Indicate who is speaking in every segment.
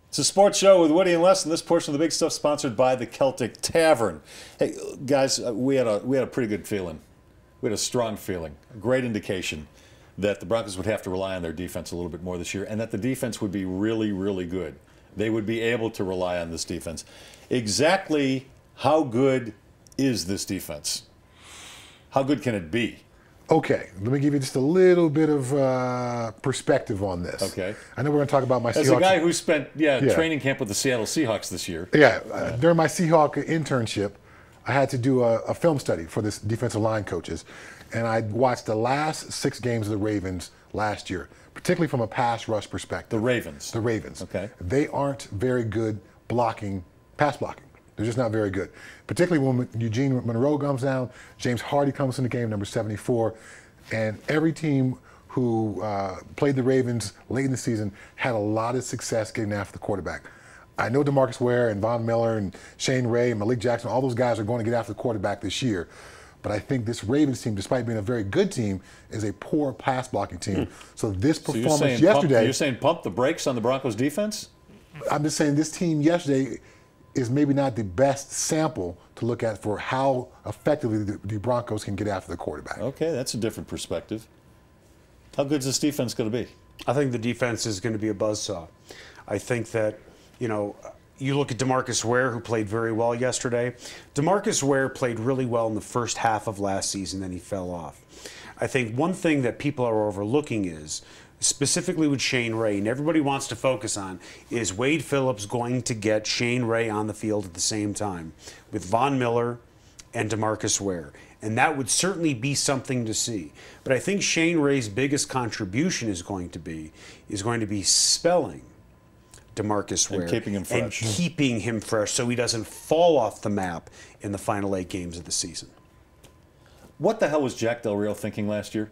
Speaker 1: It's a sports show with Woody and Les, and this portion of the big stuff sponsored by the Celtic Tavern. Hey, guys, we had a pretty good feeling. We had a strong feeling, a great indication that the Broncos would have to rely on their defense a little bit more this year, and that the defense would be really, really good. They would be able to rely on this defense. Exactly how good is this defense? How good can it be?
Speaker 2: Okay, let me give you just a little bit of perspective on this.
Speaker 1: Okay.
Speaker 2: I know we're going to talk about my Seahawks.
Speaker 1: As a guy who spent training camp with the Seattle Seahawks this year.
Speaker 2: During my Seahawk internship, I had to do a film study for this defensive line coaches. And I watched the last 6 games of the Ravens last year, particularly from a pass rush perspective.
Speaker 1: The Ravens?
Speaker 2: The Ravens.
Speaker 1: Okay.
Speaker 2: They aren't very good pass blocking. They're just not very good. Particularly when Eugene Monroe comes down, James Hardy comes in the game, number 74. And every team who played the Ravens late in the season had a lot of success getting after the quarterback. I know DeMarcus Ware and Von Miller and Shane Ray and Malik Jackson, all those guys are going to get after the quarterback this year. But I think this Ravens team, despite being a very good team, is a poor pass blocking team. So this performance yesterday...
Speaker 1: You're saying pump the brakes on the Broncos defense?
Speaker 2: I'm just saying this team yesterday is maybe not the best sample to look at for how effectively the Broncos can get after the quarterback.
Speaker 1: Okay, that's a different perspective. How good is this defense going to be?
Speaker 3: I think the defense is going to be a buzzsaw. I think that, you look at DeMarcus Ware, who played very well yesterday. DeMarcus Ware played really well in the first half of last season, then he fell off. I think one thing that people are overlooking is, specifically with Shane Ray, and everybody wants to focus on, is Wade Phillips going to get Shane Ray on the field at the same time with Von Miller and DeMarcus Ware? And that would certainly be something to see. But I think Shane Ray's biggest contribution is going to be spelling DeMarcus Ware
Speaker 1: and keeping him fresh,
Speaker 3: so he doesn't fall off the map in the final 8 games of the season.
Speaker 1: What the hell was Jack Del Rio thinking last year?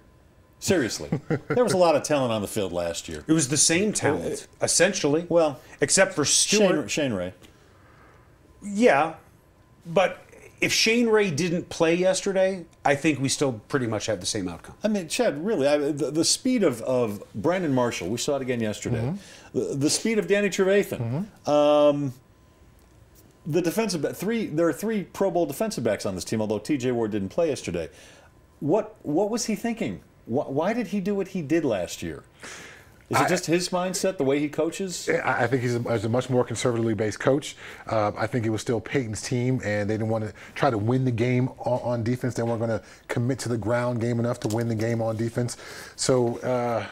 Speaker 1: Seriously. There was a lot of talent on the field last year.
Speaker 3: It was the same talent, essentially.
Speaker 1: Well,
Speaker 3: except for Stewart.
Speaker 1: Shane Ray.
Speaker 3: Yeah, but if Shane Ray didn't play yesterday, I think we still pretty much have the same outcome.
Speaker 1: I mean, Chad, really, the speed of Brandon Marshall, we saw it again yesterday. The speed of Danny Trevathan. The defensive there are 3 Pro Bowl defensive backs on this team, although T.J. Ward didn't play yesterday. What was he thinking? Why did he do what he did last year? Is it just his mindset, the way he coaches?
Speaker 2: I think he's a much more conservatively based coach. I think it was still Peyton's team, and they didn't want to try to win the game on defense. They weren't going to commit to the ground game enough to win the game on defense. So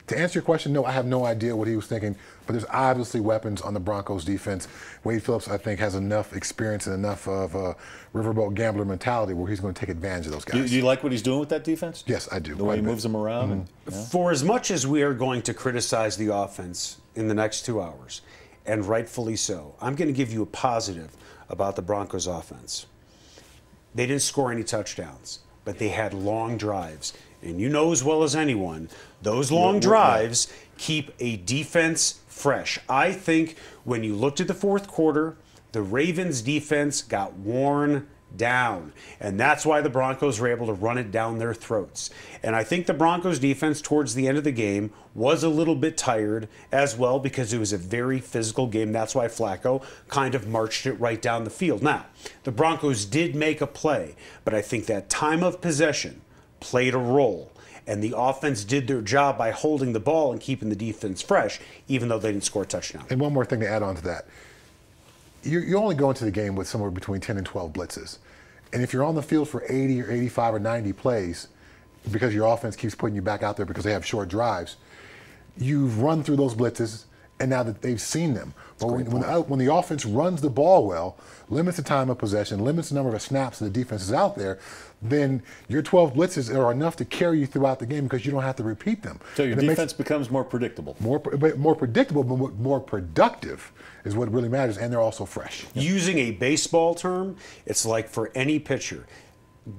Speaker 2: to answer your question, no, I have no idea what he was thinking, but there's obviously weapons on the Broncos defense. Wade Phillips, I think, has enough experience and enough of a riverboat gambler mentality where he's going to take advantage of those guys.
Speaker 1: Do you like what he's doing with that defense?
Speaker 2: Yes, I do.
Speaker 1: The way he moves them around?
Speaker 3: For as much as we are going to criticize the offense in the next 2 hours, and rightfully so, I'm going to give you a positive about the Broncos offense. They didn't score any touchdowns, but they had long drives. And you know as well as anyone, those long drives keep a defense fresh. I think when you looked at the fourth quarter, the Ravens defense got worn down. And that's why the Broncos were able to run it down their throats. And I think the Broncos defense towards the end of the game was a little bit tired as well because it was a very physical game. That's why Flacco kind of marched it right down the field. Now, the Broncos did make a play, but I think that time of possession played a role. And the offense did their job by holding the ball and keeping the defense fresh, even though they didn't score a touchdown.
Speaker 2: And one more thing to add on to that. You only go into the game with somewhere between 10 and 12 blitzes. And if you're on the field for 80 or 85 or 90 plays, because your offense keeps putting you back out there because they have short drives, you've run through those blitzes, and now that they've seen them. But when the offense runs the ball well, limits the time of possession, limits the number of snaps that the defense is out there, then your 12 blitzes are enough to carry you throughout the game because you don't have to repeat them.
Speaker 1: So your defense becomes more predictable.
Speaker 2: More predictable, but more productive is what really matters, and they're also fresh.
Speaker 3: Using a baseball term, it's like for any pitcher.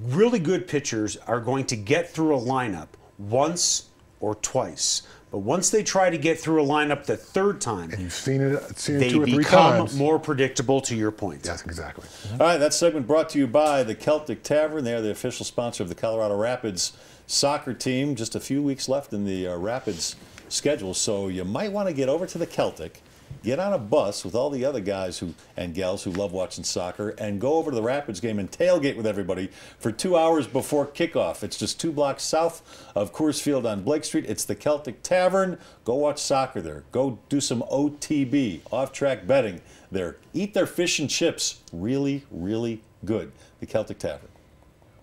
Speaker 3: Really good pitchers are going to get through a lineup once or twice. But once they try to get through a lineup the third time,
Speaker 2: and you've seen it 2 or 3 times,
Speaker 3: they become more predictable, to your point.
Speaker 2: Yes, exactly.
Speaker 1: All right, that segment brought to you by the Celtic Tavern. They are the official sponsor of the Colorado Rapids soccer team. Just a few weeks left in the Rapids schedule, so you might want to get over to the Celtic, get on a bus with all the other guys and gals who love watching soccer, and go over to the Rapids game and tailgate with everybody for 2 hours before kickoff. It's just 2 blocks south of Coors Field on Blake Street. It's the Celtic Tavern. Go watch soccer there. Go do some OTB, off-track betting there. Eat their fish and chips. Really, really good. The Celtic Tavern.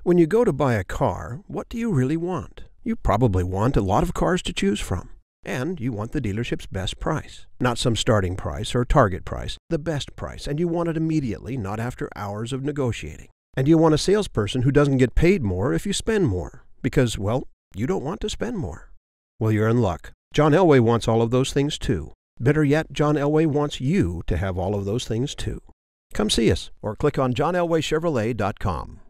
Speaker 4: When you go to buy a car, what do you really want? You probably want a lot of cars to choose from. And you want the dealership's best price. Not some starting price or target price, the best price. And you want it immediately, not after hours of negotiating. And you want a salesperson who doesn't get paid more if you spend more. Because, well, you don't want to spend more. Well, you're in luck. John Elway wants all of those things too. Better yet, John Elway wants you to have all of those things too. Come see us or click on johnelwaychevrolet.com.